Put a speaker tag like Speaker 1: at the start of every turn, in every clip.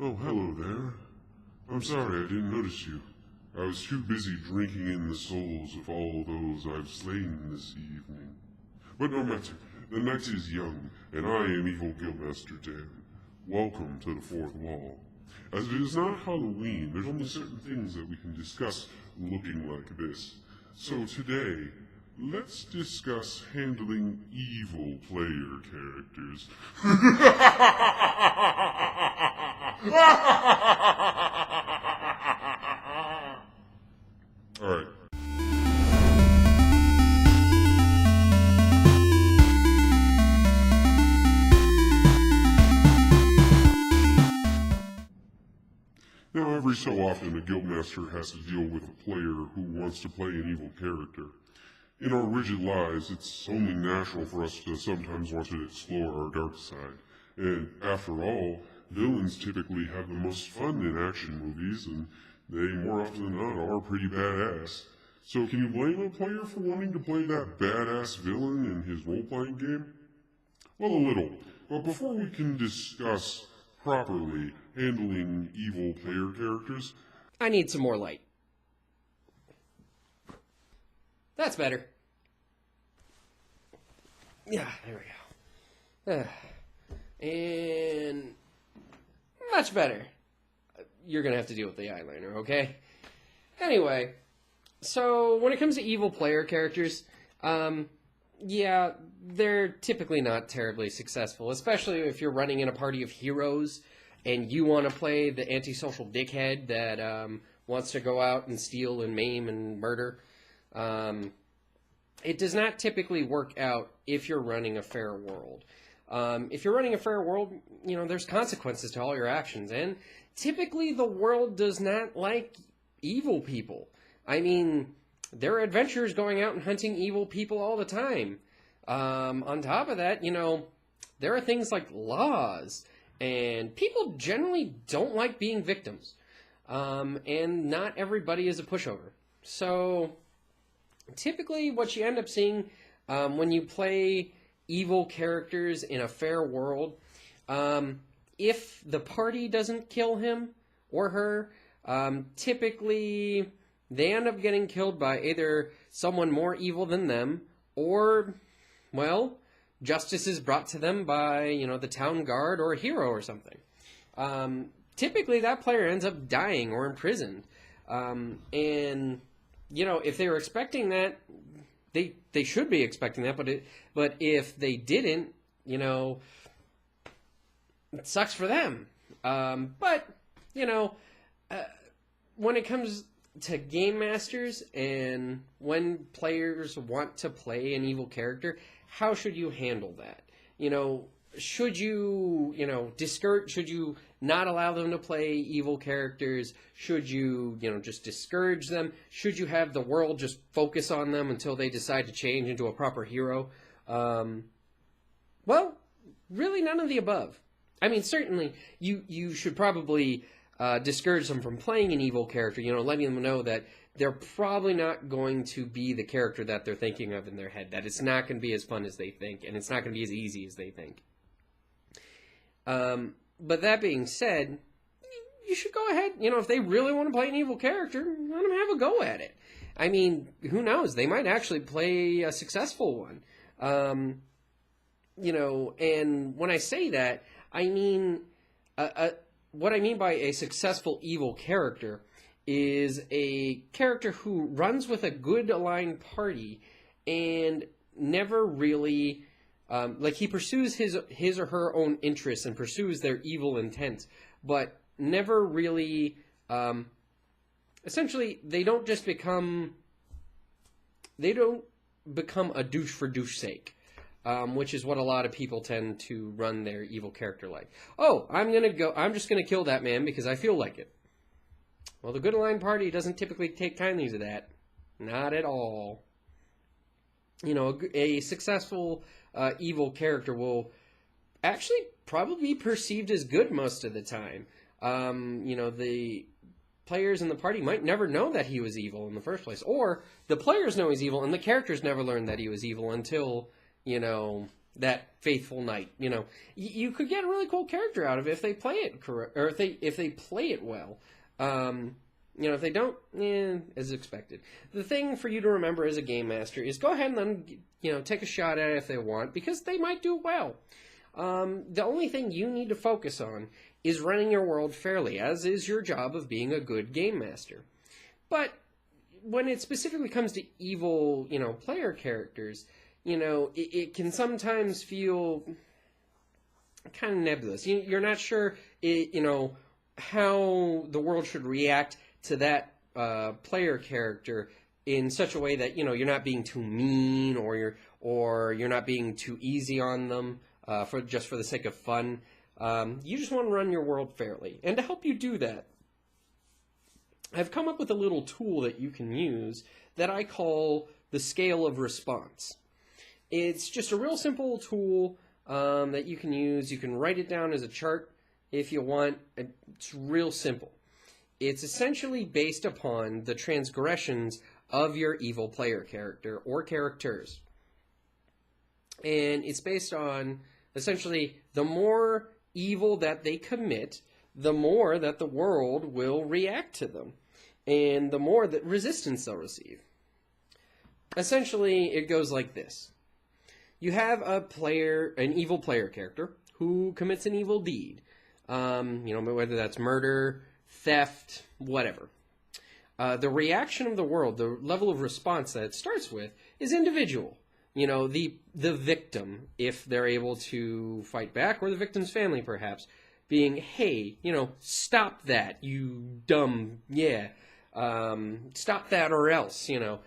Speaker 1: Oh, hello there. I'm sorry I didn't notice you. I was too busy drinking in the souls of all those I've slain this evening. But no matter, the night is young, and I am Evil Guildmaster Dan. Welcome to the Fourth Wall. As it is not Halloween, there's only certain things that we can discuss looking like this. So today, let's discuss handling evil player characters. Alright. Now, every so often, a guildmaster has to deal with a player who wants to play an evil character. In our rigid lives, it's only natural for us to sometimes want to explore our dark side. And after all, villains typically have the most fun in action movies, and they more often than not are pretty badass. So can you blame a player for wanting to play that badass villain in his role-playing game? Well, a little. But before we can discuss properly handling evil player characters,
Speaker 2: I need some more light. That's better. Yeah, there we go. And much better. You're going to have to deal with the eyeliner, okay? Anyway, so when it comes to evil player characters, yeah, they're typically not terribly successful, especially if you're running in a party of heroes and you want to play the antisocial dickhead that wants to go out and steal and maim and murder. It does not typically work out if you're running a fair world. If you're running a fair world, you know, there's consequences to all your actions, and typically the world does not like evil people. I mean, there are adventurers going out and hunting evil people all the time. On top of that, you know, there are things like laws, and people generally don't like being victims. And not everybody is a pushover. So typically what you end up seeing when you play evil characters in a fair world, if the party doesn't kill him or her, typically they end up getting killed by either someone more evil than them, or, well, justice is brought to them by, you know, the town guard or a hero or something. Typically that player ends up dying or imprisoned. And, you know, if they were expecting that, they should be expecting that, but if they didn't, you know, it sucks for them. But, you know, when it comes to game masters and when players want to play an evil character, how should you handle that? You know, should you not allow them to play evil characters? Should you, just discourage them? Should you have the world just focus on them until they decide to change into a proper hero? Well, really none of the above. I mean, certainly you should probably discourage them from playing an evil character, letting them know that they're probably not going to be the character that they're thinking of in their head, that it's not going to be as fun as they think, and it's not going to be as easy as they think. But that being said, you should go ahead, if they really want to play an evil character, let them have a go at it. I mean, who knows? They might actually play a successful one. And when I say that, I mean, what I mean by a successful evil character is a character who runs with a good aligned party and never really, he pursues his or her own interests and pursues their evil intent, but never really, essentially, they don't become a douche for douche sake. Which is what a lot of people tend to run their evil character like. Oh, I'm just gonna kill that man because I feel like it. Well, the good aligned party doesn't typically take kindly to that. Not at all. A successful evil character will actually probably be perceived as good most of the time. The players in the party might never know that he was evil in the first place. Or the players know he's evil and the characters never learned that he was evil until that faithful knight. You know, you could get a really cool character out of it if they play it correct, or if they play it well. You know, if they don't, as expected. The thing for you to remember as a game master is go ahead and let them, you know, take a shot at it if they want, because they might do well. The only thing you need to focus on is running your world fairly, as is your job of being a good game master. But when it specifically comes to evil, you know, player characters, you know, it can sometimes feel kind of nebulous. You're not sure, you know, how the world should react to that player character in such a way that, you know, you're not being too mean, or you're not being too easy on them for the sake of fun. You just want to run your world fairly. And to help you do that, I've come up with a little tool that you can use that I call the scale of response. It's just a real simple tool that you can use. You can write it down as a chart if you want. It's real simple. It's essentially based upon the transgressions of your evil player character or characters. And it's based on, essentially, the more evil that they commit, the more that the world will react to them, and the more that resistance they'll receive. Essentially, it goes like this. You have an evil player character who commits an evil deed. You know, whether that's murder, theft, whatever. The reaction of the world, the level of response that it starts with, is individual. You know, the victim, if they're able to fight back, or the victim's family, perhaps, being, hey, you know, stop that, you dumb, stop that or else, you know.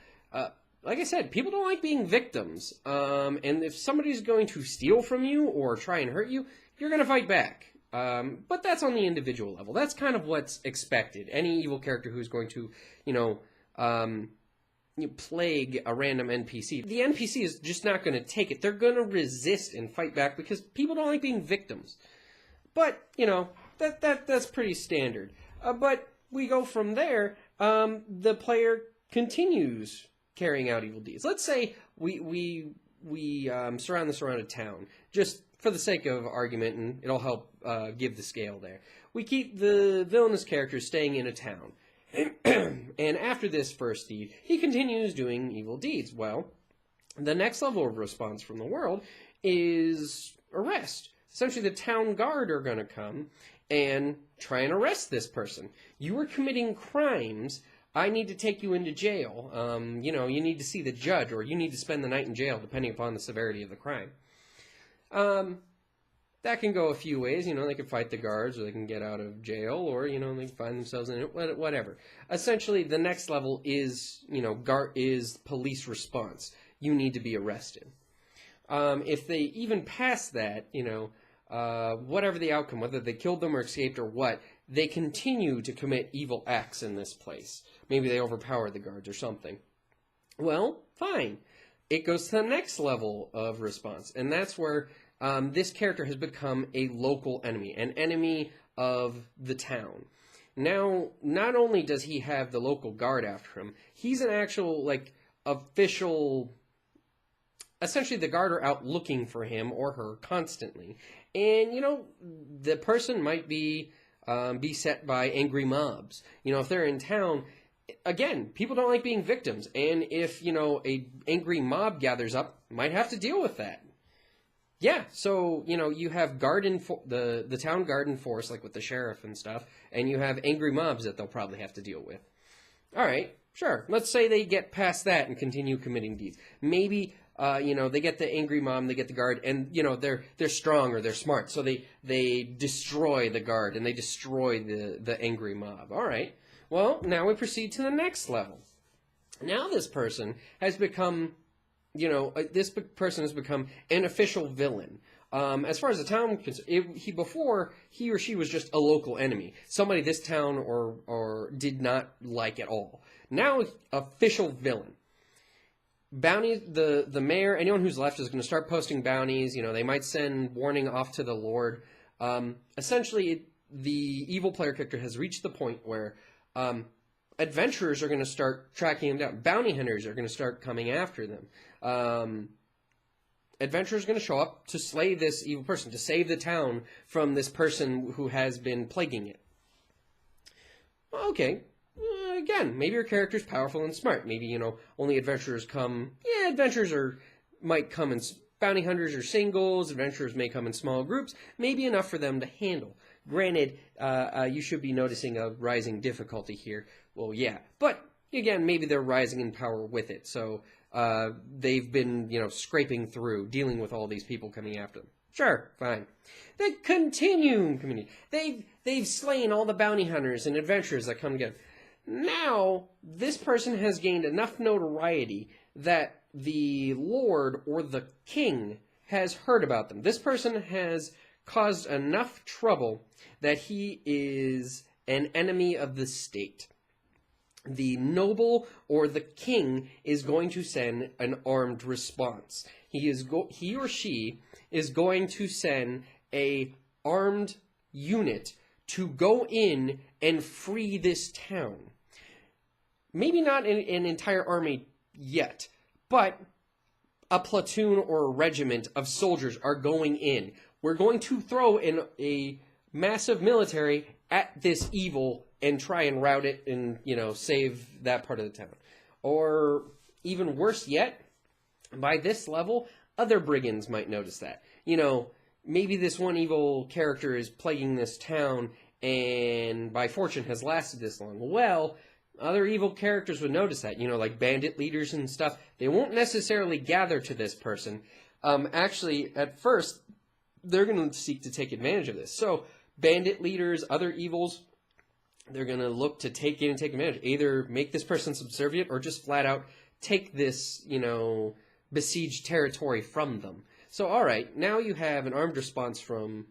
Speaker 2: Like I said, people don't like being victims, and if somebody's going to steal from you or try and hurt you, you're going to fight back. But that's on the individual level. That's kind of what's expected. Any evil character who's going to, you know, plague a random NPC, the NPC is just not going to take it. They're going to resist and fight back because people don't like being victims. But, you know, that's pretty standard. But we go from there. The player continues carrying out evil deeds. Let's say we surround this around a town, just for the sake of argument, and it'll help give the scale there. We keep the villainous character staying in a town. And after this first deed, he continues doing evil deeds. Well, the next level of response from the world is arrest. Essentially, the town guard are going to come and try and arrest this person. You are committing crimes. I need to take you into jail. You know, you need to see the judge, or you need to spend the night in jail, depending upon the severity of the crime. That can go a few ways. You know, they can fight the guards, or they can get out of jail, or, you know, they can find themselves in it, whatever. Essentially, the next level is, you know, is police response. You need to be arrested. If they even pass that, you know, whatever the outcome, whether they killed them or escaped or what, they continue to commit evil acts in this place. Maybe they overpower the guards or something. Well, fine. It goes to the next level of response, and that's where this character has become a local enemy, an enemy of the town. Now, not only does he have the local guard after him, he's an actual, like, official... Essentially, the guard are out looking for him or her constantly. And, you know, the person might be beset by angry mobs. You know, if they're in town... Again, people don't like being victims, and if, you know, a angry mob gathers up, might have to deal with that. Yeah, so, you know, you have the town guard in force, like with the sheriff and stuff, and you have angry mobs that they'll probably have to deal with. All right, sure. Let's say they get past that and continue committing deeds. Maybe, you know, they get the angry mob, they get the guard, and, you know, they're strong or they're smart, so they destroy the guard and they destroy the angry mob. All right. Well, now we proceed to the next level. Now this person has become, you know, person has become an official villain. As far as the town, before he or she was just a local enemy, somebody this town or did not like at all. Now, official villain. Bounty, the mayor, anyone who's left is going to start posting bounties. You know, they might send warning off to the Lord. Essentially, the evil player character has reached the point where adventurers are going to start tracking them down. Bounty hunters are going to start coming after them. adventurers going to show up to slay this evil person, to save the town from this person who has been plaguing it. Okay, again, maybe your character's powerful and smart. Maybe, only adventurers come. Yeah, might come in bounty hunters or singles. Adventurers may come in small groups. Maybe enough for them to handle. Granted, you should be noticing a rising difficulty here. Well, yeah, but again, maybe they're rising in power with it. So they've been, scraping through, dealing with all these people coming after them. Sure, fine. The continuing community. They've slain all the bounty hunters and adventurers that come together. Now, this person has gained enough notoriety that the Lord or the King has heard about them. This person has caused enough trouble that he is an enemy of the state. The noble or the king is going to send an armed response. He or she is going to send a armed unit to go in and free this town. Maybe not an entire army yet, but a platoon or a regiment of soldiers are going in. We're going to throw in a massive military at this evil and try and rout it and, save that part of the town. Or even worse yet, by this level, other brigands might notice that. Maybe this one evil character is plaguing this town and by fortune has lasted this long. Well, other evil characters would notice that, like bandit leaders and stuff. They won't necessarily gather to this person. Actually, at first, they're going to seek to take advantage of this. So, bandit leaders, other evils, they're going to look to take in and take advantage. Either make this person subservient or just flat out take this, besieged territory from them. So, all right, now you have an armed response from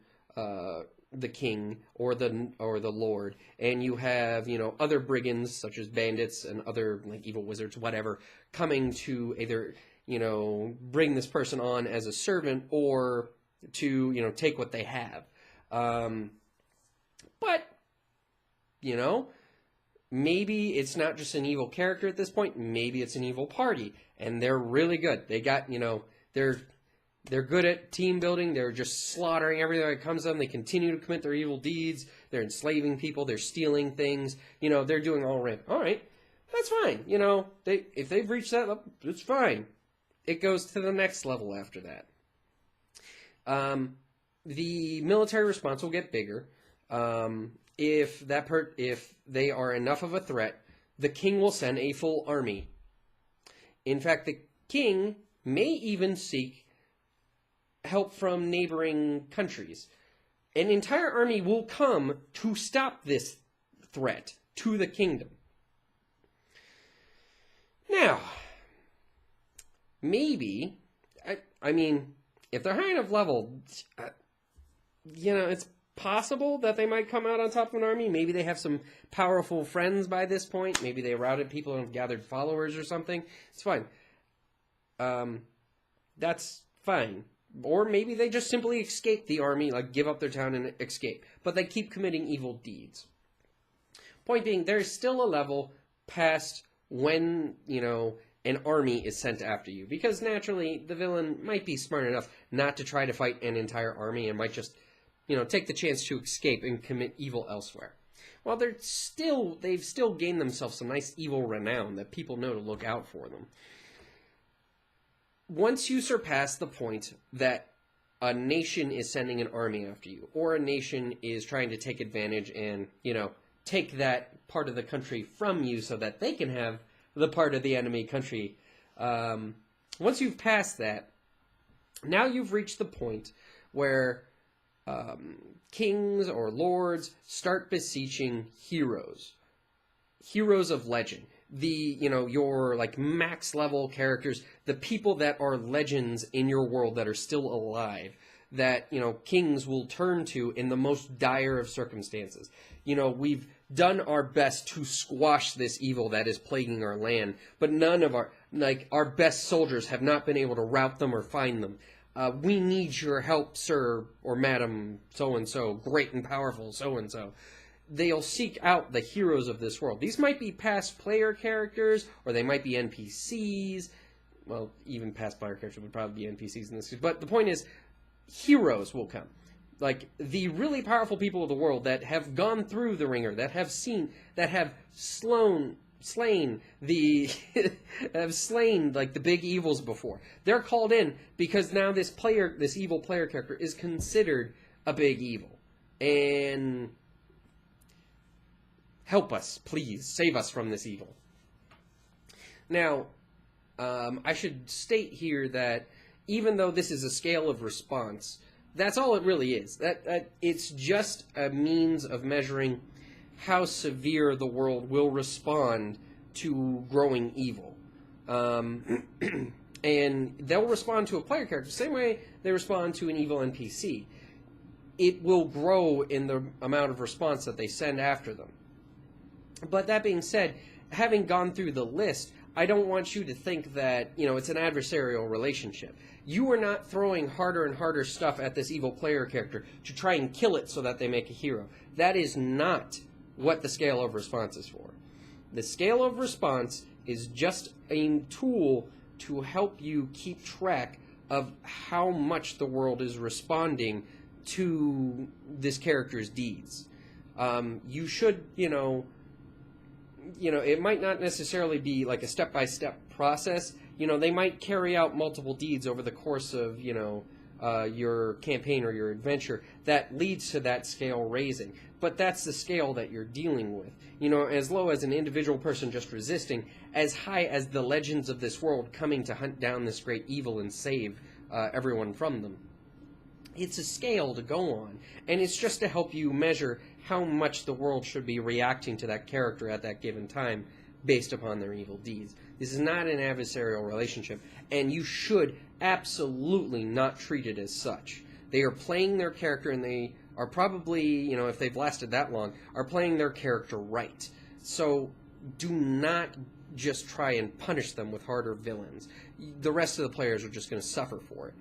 Speaker 2: the king or the lord, and you have, other brigands such as bandits and other like evil wizards, whatever, coming to either, bring this person on as a servant or to, take what they have. But, maybe it's not just an evil character at this point. Maybe it's an evil party, and they're really good. They got, they're good at team building. They're just slaughtering everything that comes to them. They continue to commit their evil deeds. They're enslaving people. They're stealing things. They're doing all right. All right, that's fine. If they've reached that level, it's fine. It goes to the next level after that. The military response will get bigger. If they are enough of a threat, the king will send a full army. In fact, the king may even seek help from neighboring countries. An entire army will come to stop this threat to the kingdom. Now, maybe, if they're high enough level, it's possible that they might come out on top of an army. Maybe they have some powerful friends by this point. Maybe they routed people and gathered followers or something. It's fine. That's fine. Or maybe they just simply escape the army, like give up their town and escape. But they keep committing evil deeds. Point being, there's still a level past when, an army is sent after you. Because naturally, the villain might be smart enough not to try to fight an entire army and might just, take the chance to escape and commit evil elsewhere. Well, they've still gained themselves some nice evil renown that people know to look out for them. Once you surpass the point that a nation is sending an army after you, or a nation is trying to take advantage and, take that part of the country from you so that they can have the part of the enemy country, once you've passed that, now you've reached the point where kings or lords start beseeching heroes of legend. Your like max level characters, the people that are legends in your world that are still alive, that, kings will turn to in the most dire of circumstances. We've done our best to squash this evil that is plaguing our land, but none of our best soldiers have not been able to rout them or find them. We need your help, sir or madam so-and-so, great and powerful so-and-so. They'll seek out the heroes of this world. These might be past player characters, or they might be NPCs. well, even past player characters would probably be NPCs in this. But the point is, heroes will come. Like, the really powerful people of the world that have gone through the ringer, that have slain the have slain like the big evils before. They're called in because now this evil player character is considered a big evil. And help us, please. Save us from this evil. Now, I should state here that even though this is a scale of response, that's all it really is. That it's just a means of measuring how severe the world will respond to growing evil. And they'll respond to a player character the same way they respond to an evil NPC. It will grow in the amount of response that they send after them. But that being said, having gone through the list, I don't want you to think that, it's an adversarial relationship. You are not throwing harder and harder stuff at this evil player character to try and kill it so that they make a hero. That is not what the scale of response is for. The scale of response is just a tool to help you keep track of how much the world is responding to this character's deeds. You should, it might not necessarily be like a step-by-step process. They might carry out multiple deeds over the course of, your campaign or your adventure that leads to that scale raising. But that's the scale that you're dealing with. As low as an individual person just resisting, as high as the legends of this world coming to hunt down this great evil and save everyone from them. It's a scale to go on, and it's just to help you measure how much the world should be reacting to that character at that given time based upon their evil deeds. This is not an adversarial relationship, and you should absolutely not treat it as such. They are playing their character, and they are probably, if they've lasted that long, are playing their character right. So do not just try and punish them with harder villains. The rest of the players are just going to suffer for it.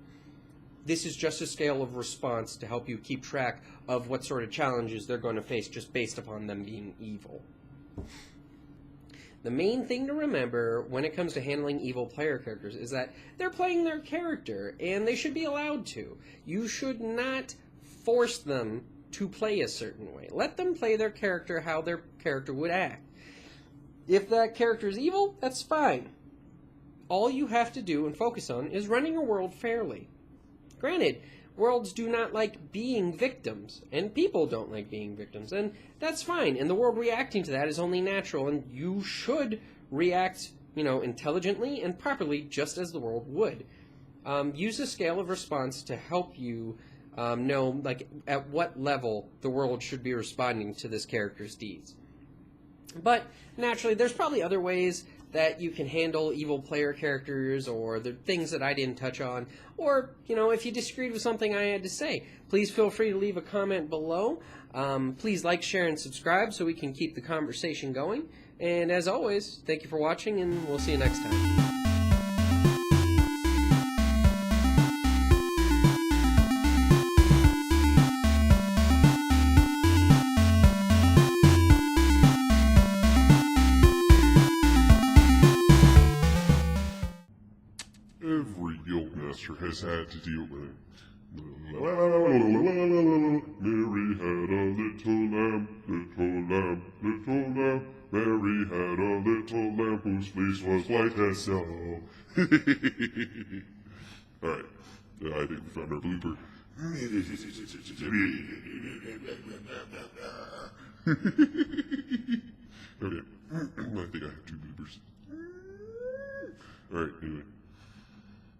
Speaker 2: This is just a scale of response to help you keep track of what sort of challenges they're going to face just based upon them being evil. The main thing to remember when it comes to handling evil player characters is that they're playing their character, and they should be allowed to. You should not force them to play a certain way. Let them play their character how their character would act. If that character is evil, that's fine. All you have to do and focus on is running a world fairly. Granted, worlds do not like being victims, and people don't like being victims, and that's fine, and the world reacting to that is only natural, and you should react, intelligently and properly just as the world would. Use a scale of response to help you know, at what level the world should be responding to this character's deeds. But, naturally, there's probably other ways that you can handle evil player characters, or the things that I didn't touch on, or, if you disagreed with something I had to say, please feel free to leave a comment below. Please like, share, and subscribe so we can keep the conversation going. And as always, thank you for watching, and we'll see you next time.
Speaker 1: Every guildmaster has had to deal with it. Mary had a little lamb, little lamb, little lamb. Mary had a little lamb whose fleece was white as snow. Alright, I think we found our blooper. Okay, I think I have 2 bloopers. Alright, anyway.